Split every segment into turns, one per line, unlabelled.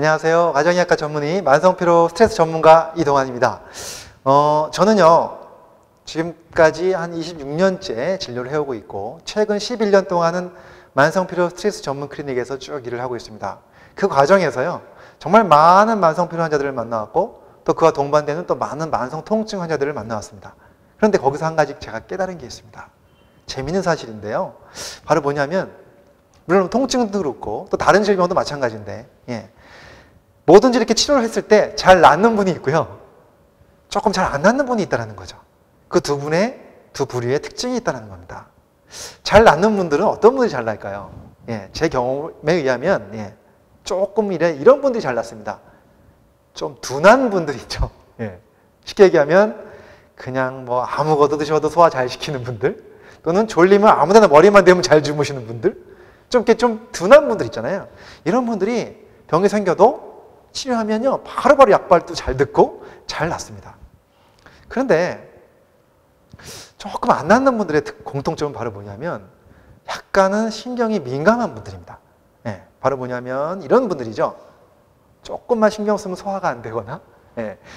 안녕하세요. 가정의학과 전문의 만성피로 스트레스 전문가 이동환입니다. 저는요 지금까지 한 26년째 진료를 해오고 있고 최근 11년 동안은 만성피로 스트레스 전문 클리닉에서 쭉 일을 하고 있습니다. 그 과정에서요 정말 많은 만성피로 환자들을 만나왔고 또 그와 동반되는 또 많은 만성 통증 환자들을 만나왔습니다. 그런데 거기서 한 가지 제가 깨달은 게 있습니다. 재미있는 사실인데요. 바로 뭐냐면 물론 통증도 그렇고 또 다른 질병도 마찬가지인데 뭐든지 이렇게 치료를 했을 때 잘 낫는 분이 있고요. 조금 잘 안 낫는 분이 있다는 거죠. 그 두 부류의 특징이 있다는 겁니다. 잘 낫는 분들은 어떤 분들이 잘 나을까요? 제 경험에 의하면 조금 이런 분들이 잘 낫습니다. 좀 둔한 분들이 있죠. 쉽게 얘기하면 그냥 뭐 아무것도 드셔도 소화 잘 시키는 분들 또는 졸리면 아무데나 머리만 대면 잘 주무시는 분들 좀 이렇게 좀 둔한 분들 있잖아요. 이런 분들이 병이 생겨도 치료하면요 바로바로 약발도 잘 듣고 잘 낫습니다. 그런데 조금 안 낫는 분들의 공통점은 바로 뭐냐면 약간은 신경이 민감한 분들입니다. 바로 뭐냐면 이런 분들이죠. 조금만 신경 쓰면 소화가 안 되거나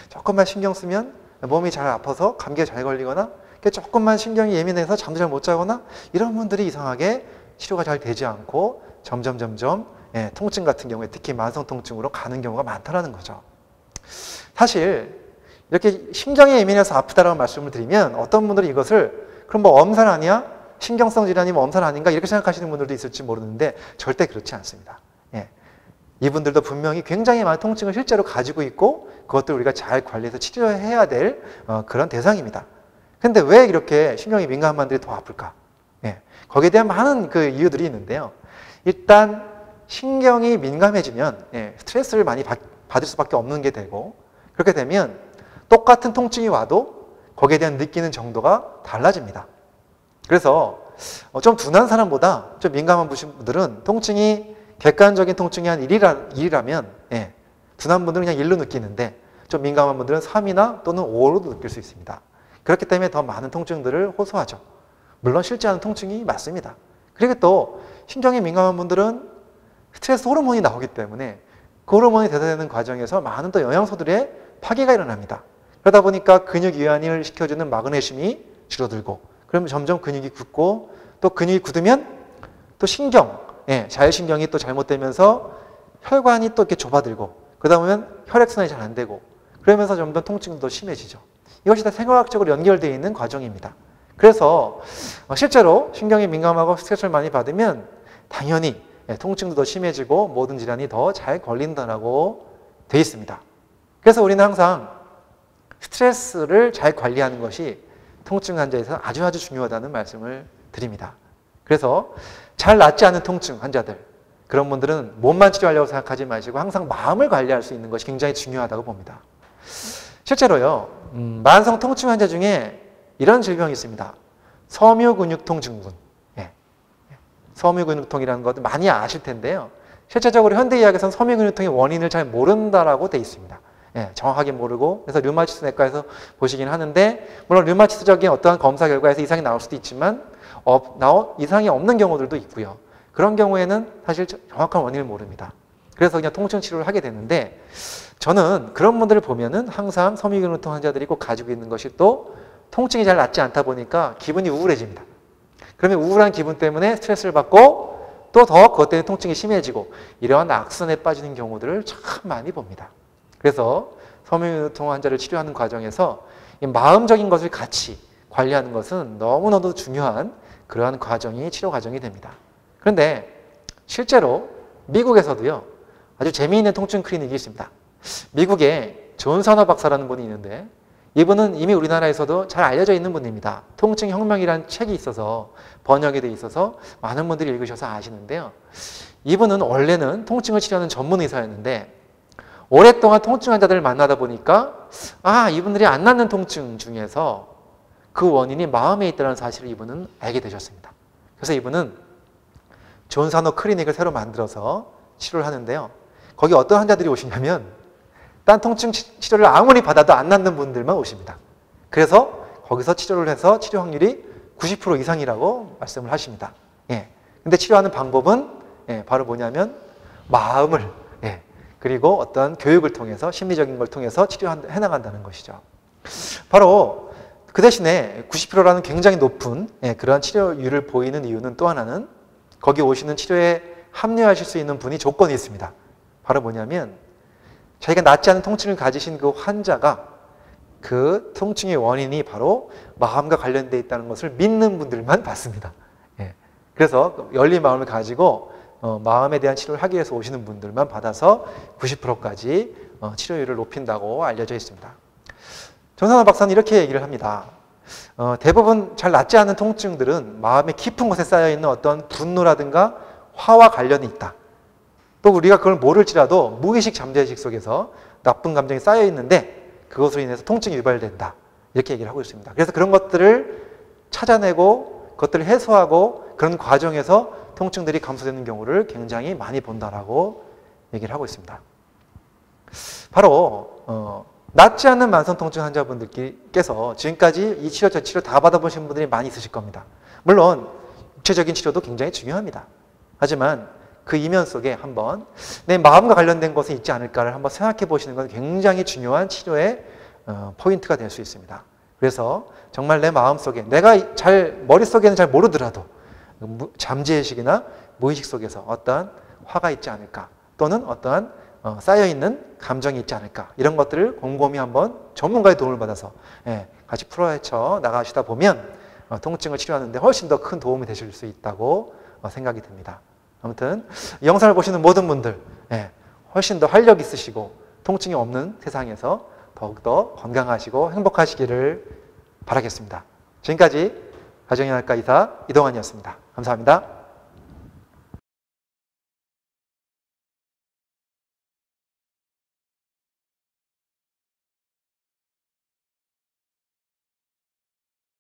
조금만 신경 쓰면 몸이 잘 아파서 감기가 잘 걸리거나 조금만 신경이 예민해서 잠도 잘 못 자거나 이런 분들이 이상하게 치료가 잘 되지 않고 점점 통증 같은 경우에 특히 만성 통증으로 가는 경우가 많다는 거죠. 사실 이렇게 심장이 예민해서 아프다라고 말씀을 드리면 어떤 분들이 이것을 그럼 뭐 엄살 아니야? 신경성 질환이면 엄살 아닌가? 이렇게 생각하시는 분들도 있을지 모르는데 절대 그렇지 않습니다. 이분들도 분명히 굉장히 많은 통증을 실제로 가지고 있고 그것들을 우리가 잘 관리해서 치료해야 될 그런 대상입니다. 근데 왜 이렇게 신경이 민감한 분들이 더 아플까? 거기에 대한 많은 그 이유들이 있는데요. 일단 신경이 민감해지면 스트레스를 많이 받을 수밖에 없는 게 되고 그렇게 되면 똑같은 통증이 와도 거기에 대한 느끼는 정도가 달라집니다. 그래서 좀 둔한 사람보다 좀 민감한 분들은 통증이 객관적인 통증이 한 1이라면 둔한 분들은 그냥 1로 느끼는데 좀 민감한 분들은 3이나 또는 5로도 느낄 수 있습니다. 그렇기 때문에 더 많은 통증들을 호소하죠. 물론 실제 하는 통증이 맞습니다. 그리고 또 신경이 민감한 분들은 스트레스 호르몬이 나오기 때문에 그 호르몬이 대사되는 과정에서 많은 또 영양소들의 파괴가 일어납니다. 그러다 보니까 근육 이완을 시켜주는 마그네슘이 줄어들고 그러면 점점 근육이 굳고 또 근육이 굳으면 또 자율신경이 또 잘못되면서 혈관이 또 이렇게 좁아들고 그러다 보면 혈액순환이 잘 안 되고 그러면서 점점 통증도 더 심해지죠. 이것이 다 생화학적으로 연결되어 있는 과정입니다. 그래서 실제로 신경이 민감하고 스트레스를 많이 받으면 당연히 통증도 더 심해지고 모든 질환이 더 잘 걸린다고 되어 있습니다. 그래서 우리는 항상 스트레스를 잘 관리하는 것이 통증 환자에서 아주 중요하다는 말씀을 드립니다. 그래서 잘 낫지 않은 통증 환자들 그런 분들은 몸만 치료하려고 생각하지 마시고 항상 마음을 관리할 수 있는 것이 굉장히 중요하다고 봅니다. 실제로요 만성 통증 환자 중에 이런 질병이 있습니다. 섬유근육통 증후군. 섬유근육통이라는 것도 많이 아실 텐데요. 실제적으로 현대의학에서는 섬유근육통의 원인을 잘 모른다라고 되어 있습니다. 정확하게 모르고 그래서 류마티스 내과에서 보시긴 하는데 물론 류마티스적인 어떠한 검사 결과에서 이상이 나올 수도 있지만 이상이 없는 경우들도 있고요. 그런 경우에는 사실 정확한 원인을 모릅니다. 그래서 그냥 통증 치료를 하게 되는데 저는 그런 분들을 보면은 항상 섬유근육통 환자들이 꼭 가지고 있는 것이 또 통증이 잘 낫지 않다 보니까 기분이 우울해집니다. 그러면 우울한 기분 때문에 스트레스를 받고 또 더 그것 때문에 통증이 심해지고 이러한 악순환에 빠지는 경우들을 참 많이 봅니다. 그래서 섬유근육통 환자를 치료하는 과정에서 이 마음적인 것을 같이 관리하는 것은 너무나도 중요한 그러한 치료 과정이 됩니다. 그런데 실제로 미국에서도요 아주 재미있는 통증 클리닉이 있습니다. 미국에 존 사너 박사라는 분이 있는데 이분은 이미 우리나라에서도 잘 알려져 있는 분입니다. 통증혁명이라는 책이 있어서 번역이 돼 있어서 많은 분들이 읽으셔서 아시는데요. 이분은 원래는 통증을 치료하는 전문 의사였는데 오랫동안 통증 환자들을 만나다 보니까 이분들이 안 낫는 통증 중에서 그 원인이 마음에 있다는 사실을 이분은 알게 되셨습니다. 그래서 이분은 존 사너 클리닉을 새로 만들어서 치료를 하는데요. 거기 어떤 환자들이 오시냐면 딴 통증 치료를 아무리 받아도 안 낫는 분들만 오십니다. 그래서 거기서 치료를 해서 치료 확률이 90% 이상이라고 말씀을 하십니다. 근데 치료하는 방법은 바로 뭐냐면 마음을 그리고 어떤 교육을 통해서 심리적인 걸 통해서 치료해 나간다는 것이죠. 바로 그 대신에 90%라는 굉장히 높은 그러한 치료율을 보이는 이유는 또 하나는 거기 오시는 치료에 합류하실 수 있는 분이 조건이 있습니다. 바로 뭐냐면 자기가 낫지 않은 통증을 가지신 그 환자가 그 통증의 원인이 바로 마음과 관련되어 있다는 것을 믿는 분들만 받습니다. 그래서 열린 마음을 가지고 마음에 대한 치료를 하기 위해서 오시는 분들만 받아서 90%까지 치료율을 높인다고 알려져 있습니다. 정상화 박사는 이렇게 얘기를 합니다. 대부분 잘 낫지 않은 통증들은 마음의 깊은 곳에 쌓여있는 어떤 분노라든가 화와 관련이 있다. 또 우리가 그걸 모를지라도 무의식 잠재의식 속에서 나쁜 감정이 쌓여있는데 그것으로 인해서 통증이 유발된다. 이렇게 얘기를 하고 있습니다. 그래서 그런 것들을 찾아내고 그것들을 해소하고 그런 과정에서 통증들이 감소되는 경우를 굉장히 많이 본다라고 얘기를 하고 있습니다. 바로 낫지 않는 만성 통증 환자분들께서 지금까지 이 치료 저 치료 다 받아보신 분들이 많이 있으실 겁니다. 물론 육체적인 치료도 굉장히 중요합니다. 하지만 그 이면 속에 한번 내 마음과 관련된 것이 있지 않을까를 한번 생각해 보시는 건 굉장히 중요한 치료의 포인트가 될 수 있습니다. 그래서 정말 내 마음 속에 내가 머릿속에는 잘 모르더라도 잠재의식이나 무의식 속에서 어떠한 화가 있지 않을까 또는 어떠한 쌓여있는 감정이 있지 않을까 이런 것들을 곰곰이 한번 전문가의 도움을 받아서 같이 풀어헤쳐 나가시다 보면 통증을 치료하는데 훨씬 더 큰 도움이 되실 수 있다고 생각이 듭니다. 아무튼 이 영상을 보시는 모든 분들 훨씬 더 활력 있으시고 통증이 없는 세상에서 더욱더 건강하시고 행복하시기를 바라겠습니다. 지금까지 가정의학과 의사 이동환이었습니다. 감사합니다.